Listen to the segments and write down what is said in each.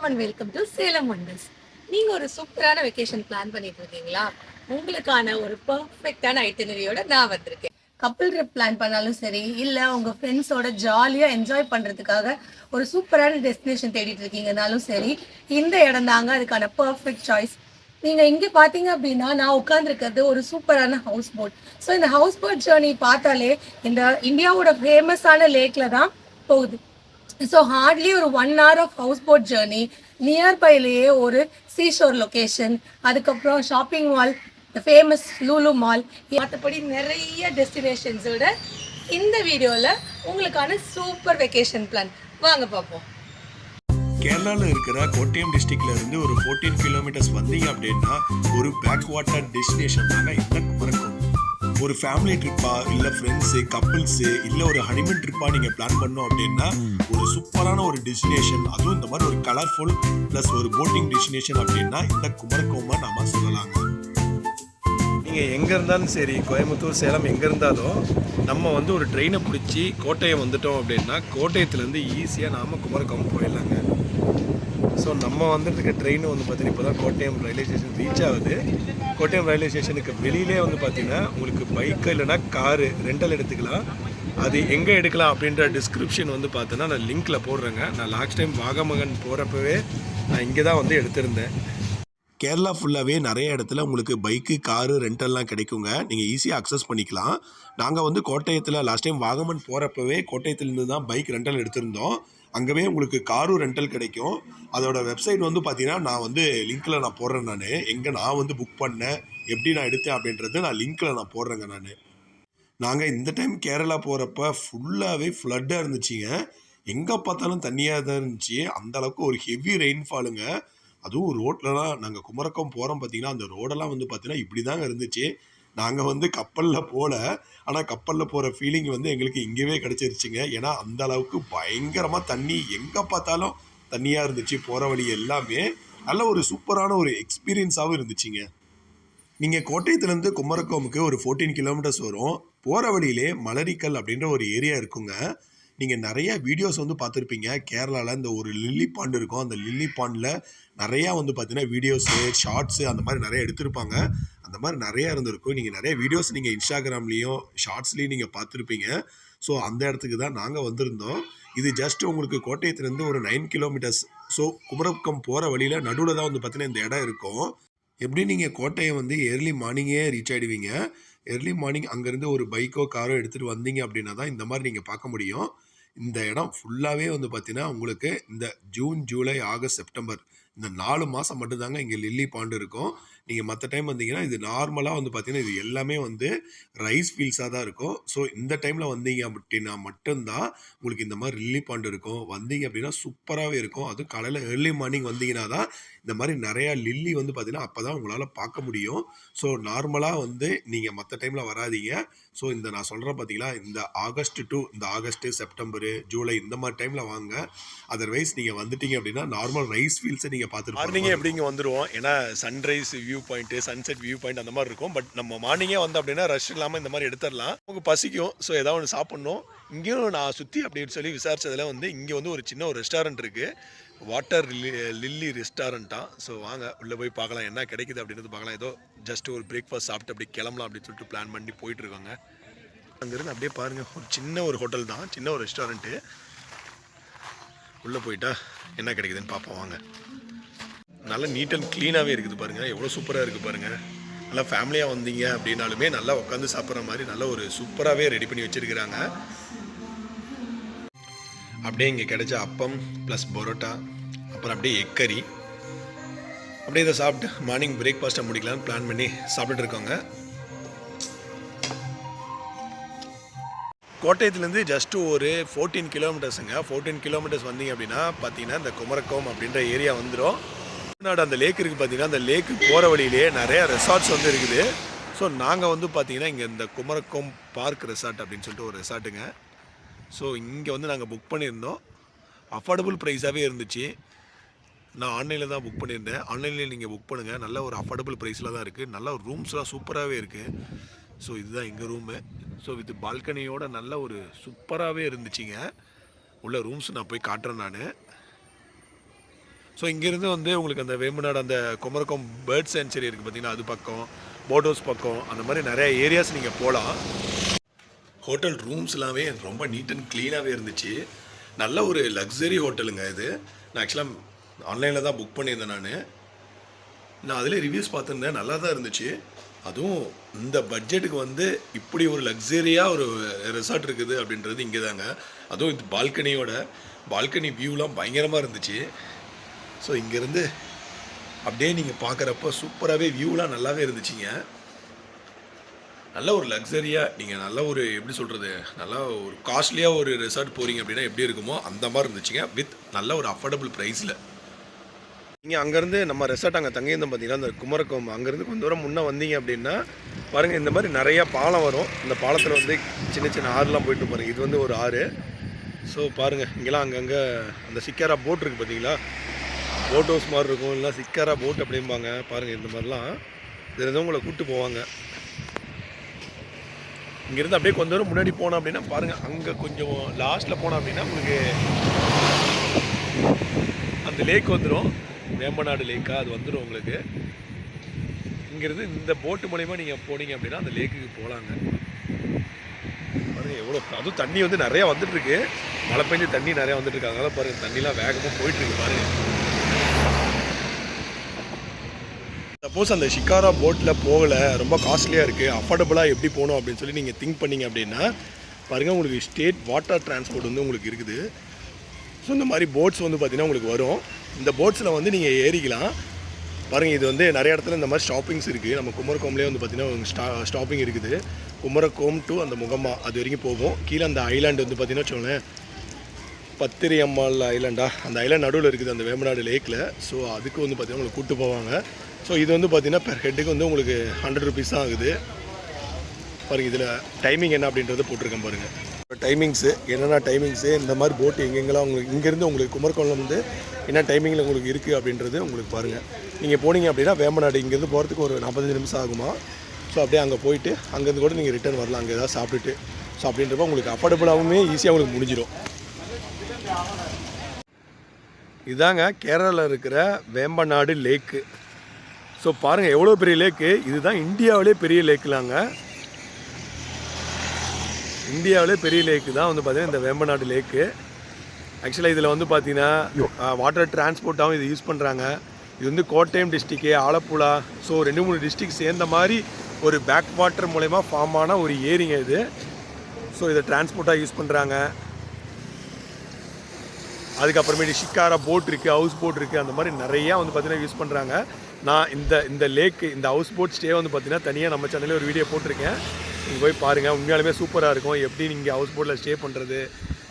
And welcome to Salem wonders. நீங்க ஒரு சூப்பரான வெக்கேஷன் பிளான் பண்ணிட்டு இருக்கீங்களா? உங்களுக்கான ஒரு பெர்ஃபெக்டான ஐட்டினரியோட நான் வந்திருக்கேன். கப்பிள் ட்ரிப் பிளான் பண்ணாலும் சரி, இல்ல உங்க ஃப்ரெண்ட்ஸோட ஜாலியா என்ஜாய் பண்றதுக்காக ஒரு சூப்பரான டெஸ்டினேஷன் தேடிட்டு இருக்கீங்கனாலும் சரி, இந்த இடம் தாங்க அதுக்கான பெர்ஃபெக்ட் சாய்ஸ். நீங்க இங்க பாத்தீங்க அப்படின்னா நான் உட்கார்ந்துருக்கிறது ஒரு சூப்பரான ஹவுஸ் போட். ஸோ இந்த ஹவுஸ் போட் ஜேர்னி பார்த்தாலே இந்த இந்தியாவோட ஃபேமஸான லேக்ல தான் போகுது. ஸோ ஹார்ட்லி ஒரு 1 hour of house boat journey. நியர்பைலேயே ஒரு சீஷோர் லொக்கேஷன், அதுக்கப்புறம் shopping mall, famous Lulu mall, மற்றபடி நிறைய டெஸ்டினேஷன்ஸோட இந்த வீடியோவில் உங்களுக்கான சூப்பர் வெக்கேஷன் பிளான் வாங்க பார்ப்போம். கேரளாவில் இருக்கிற கோட்டயம் டிஸ்ட்ரிக்ட்ல இருந்து ஒரு 14 கிலோமீட்டர்ஸ் வந்தீங்க அப்படின்னா ஒரு பேக் வாட்டர் டெஸ்டினேஷன் தாங்க இந்த குமரக்கம். ஒரு ஃபேமிலி ட்ரிப்பா இல்லை ஃப்ரெண்ட்ஸு கப்புள்ஸு இல்லை ஒரு ஹனிமூன் ட்ரிப்பா நீங்கள் பிளான் பண்ணோம் அப்படின்னா ஒரு சூப்பரான ஒரு டெஸ்டினேஷன், அதுவும் இந்த மாதிரி ஒரு கலர்ஃபுல் ப்ளஸ் ஒரு போட்டிங் டெஸ்டினேஷன் அப்படின்னா இந்த குமரக்கோமா நாம சொல்லலாங்க. நீங்கள் எங்கே இருந்தாலும் சரி, கோயம்புத்தூர் சேலம் எங்கே இருந்தாலும் நம்ம வந்து ஒரு ட்ரெயினை பிடிச்சி கோட்டையம் வந்துட்டோம் அப்படின்னா கோட்டயத்துலேருந்து ஈஸியாக நாம் குமரக்கம் போயிடலாங்க. ஸோ நம்ம வந்துட்டு ட்ரெயின் வந்து பார்த்தீங்கன்னா இப்போ தான் கோட்டயம் ரயில்வே ஸ்டேஷன் ரீச் ஆகுது. கோட்டயம் ரயில்வே ஸ்டேஷனுக்கு வெளியிலே வந்து பார்த்தீங்கன்னா உங்களுக்கு பைக்கு இல்லைனா காரு ரெண்டல் எடுத்துக்கலாம். அது எங்கே எடுக்கலாம் அப்படின்ற டிஸ்கிரிப்ஷன் வந்து பார்த்தோன்னா நான் லிங்க்கில் போடுறேங்க. நான் லாஸ்ட் டைம் வாகமகன் போகிறப்பவே நான் இங்கே தான் வந்து எடுத்திருந்தேன். கேரளா ஃபுல்லாகவே நிறைய இடத்துல உங்களுக்கு பைக்கு காரு ரெண்டல்லாம் கிடைக்குங்க. நீங்கள் ஈஸியாக அக்சஸ் பண்ணிக்கலாம். நாங்கள் வந்து கோட்டயத்தில் லாஸ்ட் டைம் வாகமன் போகிறப்பவே கோட்டயத்துலேருந்து தான் பைக் ரெண்டல் எடுத்திருந்தோம். அங்கேவே உங்களுக்கு காரும் ரெண்டல் கிடைக்கும். அதோட வெப்சைட் வந்து பார்த்தீங்கன்னா நான் வந்து லிங்க்கில் நான் போடுறேன். எங்கே நான் வந்து புக் பண்ணேன், எப்படி நான் எடுத்தேன் அப்படின்றது நான் லிங்க்கில் நான் போடுறேங்க. நாங்கள் இந்த டைம் கேரளா போகிறப்ப ஃபுல்லாகவே ஃப்ளட்டாக இருந்துச்சுங்க. எங்கே பார்த்தாலும் தண்ணியாக தான் இருந்துச்சு. அந்தளவுக்கு ஒரு ஹெவி ரெயின்ஃபாலுங்க. அதுவும் ரோட்லலாம் நாங்கள் குமரக்கம் போகிறோம் பார்த்தீங்கன்னா அந்த ரோடெல்லாம் வந்து பார்த்தீங்கன்னா இப்படி தாங்க இருந்துச்சு. நாங்கள் வந்து கப்பலில் போகல, ஆனால் கப்பலில் போகிற ஃபீலிங் வந்து எங்களுக்கு இங்கேவே கிடச்சிருச்சுங்க. ஏன்னா அந்த அளவுக்கு பயங்கரமாக தண்ணி, எங்கே பார்த்தாலும் தண்ணியாக இருந்துச்சு. போகிற வழி எல்லாமே நல்ல ஒரு சூப்பரான ஒரு எக்ஸ்பீரியன்ஸாகவும் இருந்துச்சுங்க. நீங்கள் கோட்டயத்துலேருந்து குமரக்கோமுக்கு ஒரு 14 கிலோமீட்டர்ஸ் வரும். போகிற வழியிலே மலரிக்கல் அப்படின்ற ஒரு ஏரியா இருக்குங்க. நீங்கள் நிறைய வீடியோஸ் வந்து பார்த்துருப்பீங்க. கேரளாவில் இந்த ஒரு லில்லி பாண்ட் இருக்கும். அந்த லில்லி பாண்டில் நிறையா வந்து பார்த்தீங்கன்னா வீடியோஸு ஷார்ட்ஸு அந்த மாதிரி நிறைய எடுத்திருப்பாங்க. அந்த மாதிரி நிறையா இருந்திருக்கும். நீங்கள் நிறைய வீடியோஸ் நீங்கள் இன்ஸ்டாகிராம்லேயும் ஷார்ட்ஸ்லேயும் நீங்கள் பார்த்துருப்பீங்க. ஸோ அந்த இடத்துக்கு தான் நாங்கள் வந்திருந்தோம். இது ஜஸ்ட் உங்களுக்கு கோட்டயத்துலேருந்து ஒரு 9 கிலோமீட்டர்ஸ். ஸோ குமரக்கம் போகிற வழியில் நடுவில் தான் வந்து பார்த்தீங்கன்னா இந்த இடம் இருக்கும். எப்படி நீங்கள் கோட்டையம் வந்து ஏர்லி மார்னிங்கே ரீச் ஆகிடுவீங்க. ஏர்லி மார்னிங் அங்கேருந்து ஒரு பைக்கோ காரோ எடுத்துகிட்டு வந்தீங்க அப்படின்னா தான் இந்த மாதிரி நீங்கள் பார்க்க முடியும். இந்த இடம் ஃபுல்லாகவே வந்து பார்த்தீங்கன்னா உங்களுக்கு இந்த ஜூன், ஜூலை, ஆகஸ்ட், செப்டம்பர் இந்த 4 மாதம் மட்டும்தாங்க இங்கே லில்லி பாண்டு இருக்கும். நீங்கள் மற்ற டைம் வந்தீங்கன்னா இது நார்மலாக வந்து பார்த்தீங்கன்னா இது எல்லாமே வந்து ரைஸ் ஃபீல்ட்ஸாக தான் இருக்கும். ஸோ இந்த டைமில் வந்தீங்க அப்படின்னா மட்டும்தான் உங்களுக்கு இந்த மாதிரி லில்லி பாண்டு இருக்கும். வந்தீங்க அப்படின்னா சூப்பராகவே இருக்கும். அதுவும் காலையில் ஏர்லி மார்னிங் வந்தீங்கன்னா தான் இந்த மாதிரி நிறையா லில்லி வந்து பார்த்தீங்கன்னா அப்போ தான் உங்களால் பார்க்க முடியும். ஸோ நார்மலாக வந்து நீங்கள் மற்ற டைமில் வராதீங்க. ஸோ இந்த நான் சொல்கிறேன் பார்த்தீங்களா, இந்த ஆகஸ்ட் டு இந்த ஆகஸ்ட்டு, செப்டம்பரு, ஜூலை இந்த மாதிரி டைமில் வாங்க. அதர்வைஸ் நீங்கள் வந்துட்டீங்க அப்படின்னா நார்மல் ரைஸ் ஃபீல்ட்ஸை நீங்கள் பார்த்துட்டு மார்னிங்கே எப்படிங்க வந்துடுவோம். ஏன்னா sunrise view point, sunset view point அந்த மாதிரி இருக்கும். பட் நம்ம மார்னிங்கே வந்தோம் அப்படின்னா ரஷ் இல்லாமல் இந்த மாதிரி எடுத்துடலாம். உங்களுக்கு பசிக்கும். ஸோ ஏதாவது ஒன்று சாப்பிட்ணும். இங்கேயும் நான் சுற்றி அப்படின்னு சொல்லி விசாரிச்சதில் வந்து இங்கே வந்து ஒரு சின்ன ஒரு ரெஸ்டாரண்ட் இருக்குது. Water lily ரெஸ்டாரண்ட்டா. ஸோ வாங்க உள்ளே போய் பார்க்கலாம் என்ன கிடைக்குது அப்படின்றது பார்க்கலாம். ஏதோ ஜஸ்ட் ஒரு பிரேக்ஃபாஸ்ட் சாப்பிட்டு அப்படி கிளம்பலாம் அப்படின்னு சொல்லிட்டு பிளான் பண்ணி போயிட்டுருக்காங்க. அங்கேருந்து அப்படியே பாருங்கள், ஒரு சின்ன ஒரு ஹோட்டல் தான், சின்ன ஒரு ரெஸ்டாரண்ட்டு. உள்ளே போயிட்டா என்ன கிடைக்குதுன்னு பார்ப்போம் வாங்க. நல்லா நீட் அண்ட் க்ளீனாகவே இருக்குது பாருங்கள், எவ்வளோ சூப்பராக இருக்குது பாருங்கள். நல்லா ஃபேமிலியாக வந்தீங்க அப்படின்னாலுமே நல்லா உட்காந்து சாப்பிட்ற மாதிரி நல்ல ஒரு சூப்பராகவே ரெடி பண்ணி வச்சுருக்கிறாங்க. அப்படியே இங்கே கிடைச்ச அப்பம் ப்ளஸ் பரோட்டா, அப்புறம் அப்படியே எக்கரி, அப்படியே இதை சாப்பிட்டு மார்னிங் பிரேக்ஃபாஸ்ட்டை முடிக்கலான்னு பிளான் பண்ணி சாப்பிட்டுட்டு இருக்கோங்க. கோட்டயத்துலேருந்து ஜஸ்ட்டு ஒரு 14 கிலோமீட்டர்ஸுங்க. 14 கிலோமீட்டர்ஸ் வந்தீங்க அப்படின்னா பார்த்தீங்கன்னா இந்த குமரக்கம் அப்படின்ற ஏரியா வந்துடும். அந்த லேக் இருக்குது பார்த்தீங்கன்னா, அந்த லேக்கு போகிற வழியிலே நிறையா ரெசார்ட்ஸ் வந்து இருக்குது. ஸோ நாங்கள் வந்து பார்த்தீங்கன்னா இங்கே இந்த குமரக்கம் பார்க் ரெசார்ட் அப்படின்னு சொல்லிட்டு ஒரு ரெசார்ட்டுங்க. ஸோ இங்கே வந்து நாங்கள் புக் பண்ணியிருந்தோம். அஃபோர்டபுள் ப்ரைஸாகவே இருந்துச்சு. நான் ஆன்லைனில் தான் புக் பண்ணியிருந்தேன். ஆன்லைன்லேயே நீங்கள் புக் பண்ணுங்கள். நல்ல ஒரு அஃபோர்டபுள் ப்ரைஸில் தான் இருக்குது. நல்ல ஒரு ரூம்ஸ்லாம் சூப்பராகவே இருக்குது. ஸோ இதுதான் எங்கள் ரூமு. ஸோ வித் பால்கனியோட நல்ல ஒரு சூப்பராகவே இருந்துச்சுங்க. உள்ள ரூம்ஸ் நான் போய் காட்டுறேன். ஸோ இங்கேருந்து வந்து உங்களுக்கு அந்த வேம்பநாடு அந்த குமரகம் பேர்ட் சென்ச்சுரி இருக்குது பார்த்தீங்கன்னா, அது பக்கம் போட் ஹவுஸ் பக்கம் அந்த மாதிரி நிறைய ஏரியாஸ் நீங்கள் போகலாம். ஹோட்டல் ரூம்ஸ் எல்லாமே ரொம்ப நீட் அண்ட் க்ளீனாகவே இருந்துச்சு. நல்ல ஒரு லக்ஸரி ஹோட்டலுங்க இது. நான் ஆக்சுவலாக ஆன்லைனில் தான் புக் பண்ணியிருந்தேன். நான் அதிலே ரிவ்யூஸ் பார்த்துருந்தேன், நல்லா தான் இருந்துச்சு. அதுவும் இந்த பட்ஜெட்டுக்கு வந்து இப்படி ஒரு லக்ஸரியாக ஒரு ரெசார்ட் இருக்குது அப்படின்றது இங்கே தாங்க. அதுவும் இது பால்கனி வியூலாம் பயங்கரமாக இருந்துச்சு. ஸோ இங்கேருந்து அப்படியே நீங்கள் பார்க்குறப்ப சூப்பராகவே வியூலாம் நல்லாவே இருந்துச்சுங்க. நல்ல ஒரு லக்ஸரியாக நீங்கள் நல்ல ஒரு எப்படி சொல்கிறது, நல்லா ஒரு காஸ்ட்லியாக ஒரு ரெசார்ட் போகிறீங்க அப்படின்னா எப்படி இருக்குமோ அந்த மாதிரி இருந்துச்சுங்க, வித் நல்ல ஒரு அஃபோர்டபுள் ப்ரைஸில். நீங்கள் அங்கேருந்து நம்ம ரெசார்ட் அங்கே தங்கியிருந்தோம் பார்த்தீங்கன்னா, அந்த குமரகம் அங்கேருந்து கொஞ்சம் தூரம் முன்னே வந்தீங்க அப்படின்னா பாருங்கள், இந்த மாதிரி நிறையா பாலம் வரும். இந்த பாலத்தில் வந்து சின்ன சின்ன ஆறுலாம் போயிட்டு பாருங்கள். இது வந்து ஒரு ஆறு. ஸோ பாருங்கள், இங்கெல்லாம் அங்கங்கே அந்த சிக்காரா போட் இருக்குது பார்த்தீங்களா, போட் ஹவுஸ் மாதிரி இருக்கும், இல்லை சிக்காரா போட் அப்படிம்பாங்க. பாருங்கள், இந்த மாதிரிலாம் இதில் தான் உங்களை கூப்பிட்டு போவாங்க. இங்கேருந்து அப்படியே கொஞ்சம் தூரம் முன்னாடி போனோம் அப்படின்னா பாருங்கள், அங்கே கொஞ்சம் லாஸ்ட்டில் போனோம் அப்படின்னா உங்களுக்கு அந்த லேக் வந்துடும், வேம்பநாடு லேக்கா அது வந்துடும் உங்களுக்கு. இங்கேருந்து இந்த போட்டு மூலயமா நீங்கள் போனீங்க அப்படின்னா அந்த லேக்குக்கு போகலாங்க. பாருங்கள் எவ்வளோ, அதுவும் தண்ணி வந்து நிறையா வந்துட்டுருக்கு, மழை பெஞ்சு தண்ணி நிறையா வந்துட்டுருக்கு. அதனால பாருங்கள் தண்ணிலாம் வேகமாக போயிட்டுருக்கு பாருங்கள். சப்போஸ் அந்த ஷிக்காரா போட்டில் போகலை, ரொம்ப காஸ்ட்லியாக இருக்குது, அஃபோர்டபுளாக எப்படி போகணும் அப்படின்னு சொல்லி நீங்கள் திங்க் பண்ணிங்க அப்படின்னா பாருங்கள், உங்களுக்கு ஸ்டேட் வாட்டர் டிரான்ஸ்போர்ட் வந்து உங்களுக்கு இருக்குது. ஸோ இந்த மாதிரி போட்ஸ் வந்து பார்த்திங்கன்னா உங்களுக்கு வரும். இந்த போட்ஸில் வந்து நீங்கள் ஏறிக்கலாம். பாருங்கள், இது வந்து நிறைய இடத்துல இந்த மாதிரி ஸ்டாப்பிங்ஸ் இருக்குது. நம்ம குமரகோம்லேயே வந்து பார்த்திங்கன்னா ஸ்டாப்பிங் இருக்குது. குமரகோம் டு அந்த முகமா அது வரைக்கும் போகும். கீழே அந்த ஐலாண்டு வந்து பார்த்திங்கன்னா வச்சுக்கோங்களேன், பத்திரி அம்மாள் ஐலாண்டா, அந்த ஐலாண்ட் நடுவில் இருக்குது அந்த வேம்பநாடு லேக்கில். ஸோ அதுக்கு வந்து பார்த்திங்கன்னா உங்களுக்கு கூப்பிட்டு போவாங்க. ஸோ இது வந்து பார்த்திங்கன்னா பெர் ஹெட்டுக்கு வந்து உங்களுக்கு 100 rupees தான் ஆகுது. பாருங்கள், இதில் டைமிங் என்ன அப்படின்றத போட்டிருக்கேன் பாருங்கள். டைமிங்ஸு என்னென்ன டைமிங்ஸு, இந்த மாதிரி போட்டு எங்கெங்கெல்லாம் உங்களுக்கு இங்கேருந்து உங்களுக்கு குமரகோணம் வந்து என்ன டைமிங்கில் உங்களுக்கு இருக்குது அப்படின்றது உங்களுக்கு பாருங்கள். நீங்கள் போனீங்க அப்படின்னா வேம்பநாடு இங்கேருந்து போகிறதுக்கு ஒரு 45 நிமிஷம் ஆகுமா. ஸோ அப்படியே அங்கே போயிட்டு அங்கேருந்து கூட நீங்கள் ரிட்டர்ன் வரலாம், அங்கே ஏதாவது சாப்பிட்டுட்டு. ஸோ அப்படின்றப்ப உங்களுக்கு அஃபோர்டபுளாகவுமே ஈஸியாக உங்களுக்கு முடிஞ்சிடும். இதாங்க கேரளாவில் இருக்கிற வேம்பநாடு லேக்கு. ஸோ பாருங்கள் எவ்வளோ பெரிய லேக்கு. இதுதான் இந்தியாவிலே பெரிய லேக்குலாங்க. இந்தியாவிலே பெரிய லேக்கு தான் வந்து பார்த்திங்கன்னா இந்த வேம்பநாடு லேக்கு. ஆக்சுவலாக இதில் வந்து பார்த்திங்கன்னா வாட்டர் டிரான்ஸ்போர்ட்டாகவும் இது யூஸ் பண்ணுறாங்க. இது வந்து கோட்டயம் டிஸ்ட்ரிக்கு, ஆலப்புழா, ஸோ 2-3 டிஸ்ட்ரிக்ட் சேர்ந்த மாதிரி ஒரு பேக் வாட்டர் மூலயமா ஃபார்ம் ஆன ஒரு ஏரிங்க இது. ஸோ இதை டிரான்ஸ்போர்ட்டாக யூஸ் பண்ணுறாங்க. அதுக்கப்புறமேட்டு ஷிக்காரா போட் இருக்குது, ஹவுஸ் போட் இருக்குது, அந்த மாதிரி நிறையா வந்து பார்த்திங்கன்னா யூஸ் பண்ணுறாங்க. நான் இந்த லேக்கு, இந்த ஹவுஸ் போட் ஸ்டே வந்து பார்த்திங்கன்னா தனியாக நம்ம சேனலில் ஒரு வீடியோ போட்டிருக்கேன், நீங்கள் போய் பாருங்கள். உண்மையாலுமே சூப்பராக இருக்கும். எப்படி நீங்கள் ஹவுஸ் போட்டில் ஸ்டே பண்ணுறது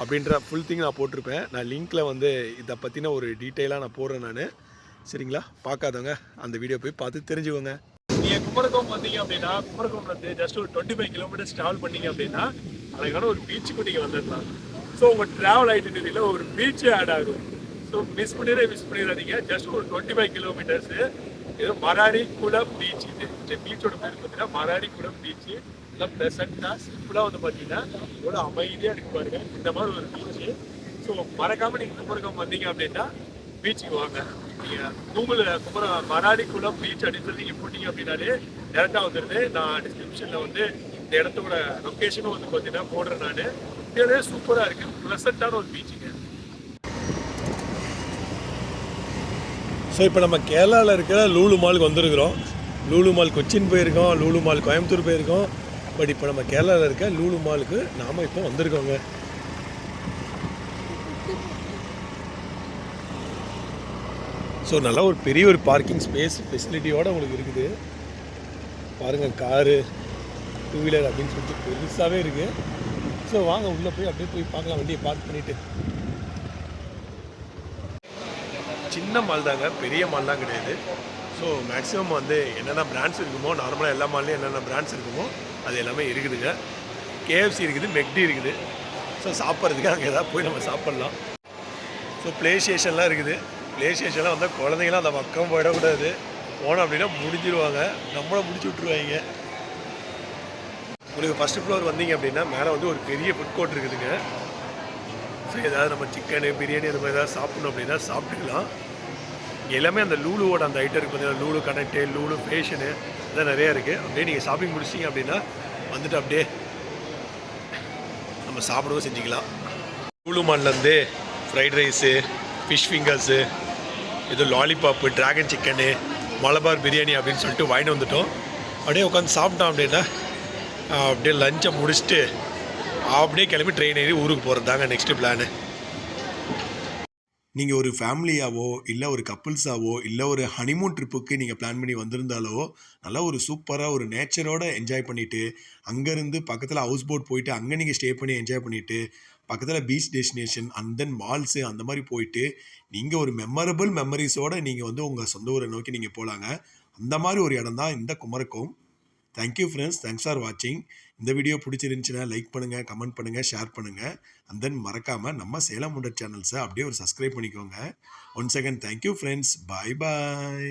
அப்படின்ற ஃபுல் திங் நான் போட்டிருப்பேன். நான் லிங்க்கில் வந்து இதை பற்றின ஒரு டீட்டெயிலாக நான் போடுறேன் நான். சரிங்களா, பார்க்காதவங்க அந்த வீடியோ போய் பார்த்து தெரிஞ்சுக்கோங்க. நீங்கள் குமரகோம் வந்தீங்க அப்படின்னா குமரகோம்லேருந்து ஜஸ்ட் ஒரு 25 கிலோமீட்டர்ஸ் ட்ராவல் பண்ணிங்க அப்படின்னா அதுக்கான ஒரு பீச்சுக்கு நீங்கள் வந்துடலாம். ஸோ உங்கள் ட்ராவல் ஐட்டனரியில் ஒரு பீச்சு ஆட் ஆகும். ஸோ மிஸ் பண்ணிடாதீங்க. ஜஸ்ட் ஒரு 25 கிலோமீட்டர்ஸு. இது மராடி குளம் பீச். இது பீச்சோட பேர் பார்த்தீங்கன்னா மராடி குளம் பீச்சு. நல்லா ப்ளசண்ட்டாக சிம்பிளாக வந்து பார்த்தீங்கன்னா எவ்வளோ அமைதியாக இருக்கு பாருங்க, இந்த மாதிரி ஒரு பீச்சு. ஸோ மறக்காமல் நீங்கள் குமரகம் வந்தீங்க அப்படின்னா பீச்சுக்கு வாங்க. நீங்கள் கூகுளில் மராடி குளம் பீச் அப்படின்னு சொல்லி நீங்கள் போட்டிங்க அப்படின்னாலே டேரெக்டாக வந்துடுது. நான் டிஸ்கிரிப்ஷனில் வந்து இந்த இடத்தோட லொக்கேஷனும் வந்து பார்த்தீங்கன்னா போடுறேன் நான். இதே சூப்பராக இருக்குது, ப்ளசண்ட்டான ஒரு பீச்சுங்க. ஸோ இப்போ நம்ம கேரளாவில் இருக்கிற லூலு மாலுக்கு வந்துருக்குறோம். லூலு மால் கொச்சின் போயிருக்கோம், லூலு மால் கோயம்புத்தூர் போயிருக்கோம். பட் இப்போ நம்ம கேரளாவில் இருக்க லூலு மாலுக்கு நாம் இப்போ வந்திருக்கோங்க. ஸோ நல்லா ஒரு பெரிய ஒரு பார்க்கிங் ஸ்பேஸ் ஃபெசிலிட்டியோடு உங்களுக்கு இருக்குது பாருங்கள். காரு, 2 வீலர் அப்படின்னு சொல்லிட்டு பெருசாகவே இருக்குது. ஸோ வாங்க உள்ளே போய் அப்படியே போய் பார்க்கலாம், வண்டியை பார்க் பண்ணிவிட்டு. சின்ன மால் தாங்க, பெரிய மால்லாம் கிடையாது. ஸோ மேக்ஸிமம் வந்து என்னென்ன பிராண்ட்ஸ் இருக்குமோ, நார்மலாக எல்லா மால்லையும் என்னென்ன பிராண்ட்ஸ் இருக்குமோ அது எல்லாமே இருக்குதுங்க. KFC இருக்குது, மெக்டி இருக்குது. ஸோ சாப்பிட்றதுக்கு அங்கே ஏதாவது போய் நம்ம சாப்பிட்லாம். ஸோ ப்ளே ஸ்டேஷன்லாம் இருக்குது. ப்ளே ஸ்டேஷன்லாம் வந்தால் குழந்தைங்களாம் அந்த பக்கம் போயிடக்கூடாது. போனோம் அப்படின்னா முடிஞ்சிருவாங்க, நம்மளை முடிச்சு விட்ருவாங்க. உங்களுக்கு ஃபஸ்ட்டு ஃப்ளோர் வந்தீங்க அப்படின்னா மேலே வந்து ஒரு பெரிய ஃபுட் கோர்ட் இருக்குதுங்க. ஸோ ஏதாவது நம்ம சிக்கனு, பிரியாணி அந்த மாதிரி ஏதாவது சாப்பிட்ணும் அப்படின்னா சாப்பிட்டுக்கலாம். இங்கே எல்லாமே அந்த லூலுவோட அந்த ஐட்டம் இருக்குது பார்த்தீங்கன்னா, லூலு கனெக்டு, லூலு ஃபேஷனு இதெல்லாம் நிறையா இருக்குது. அப்படியே நீங்கள் ஷாப்பிங் முடிச்சிட்டிங்க அப்படின்னா வந்துட்டு அப்படியே நம்ம சாப்பிடவும் செஞ்சுக்கலாம். லூலு மால்லேருந்து ஃப்ரைட் ரைஸு, ஃபிஷ் ஃபிங்கர்ஸு, இது lollipop, dragon chicken, Malabar biryani அப்படின்னு சொல்லிட்டு வாங்கிட்டு வந்துட்டோம். அப்படியே உட்காந்து சாப்பிட்டோம் அப்படின்னா அப்படியே லஞ்சை முடிச்சுட்டு அப்படியே கிளம்பி ட்ரெயின் ஏறி ஊருக்கு போகிறது தாங்க நெக்ஸ்ட்டு பிளானு. நீங்கள் ஒரு ஃபேமிலியாவோ இல்லை ஒரு கப்புள்ஸாவோ இல்லை ஒரு ஹனிமூன் ட்ரிப்புக்கு நீங்கள் பிளான் பண்ணி வந்திருந்தாலோ நல்லா ஒரு சூப்பராக ஒரு நேச்சரோட என்ஜாய் பண்ணிவிட்டு அங்கேருந்து பக்கத்தில் ஹவுஸ் போட் போயிட்டு அங்கே நீங்கள் ஸ்டே பண்ணி என்ஜாய் பண்ணிவிட்டு பக்கத்தில் beach destination and then malls அந்த மாதிரி போயிட்டு நீங்கள் ஒரு மெமரபிள் மெமரிஸோடு நீங்கள் வந்து உங்கள் சொந்த ஊரை நோக்கி நீங்கள் போகலாங்க. அந்த மாதிரி ஒரு இடம் தான் இந்த Kumarakom. Thank you friends, thanks for வாட்சிங். இந்த வீடியோ பிடிச்சிருந்துச்சுன்னா லைக் பண்ணுங்கள், கமெண்ட் பண்ணுங்கள், ஷேர் பண்ணுங்கள். அண்ட் தென் மறக்காமல் நம்ம சேலம் முண்டர் சேனல்ஸை அப்படியே ஒரு சப்ஸ்கிரைப் பண்ணிக்கோங்க. ஒன்ஸ் அகேன் தேங்க்யூ ஃப்ரெண்ட்ஸ், பாய் பாய்.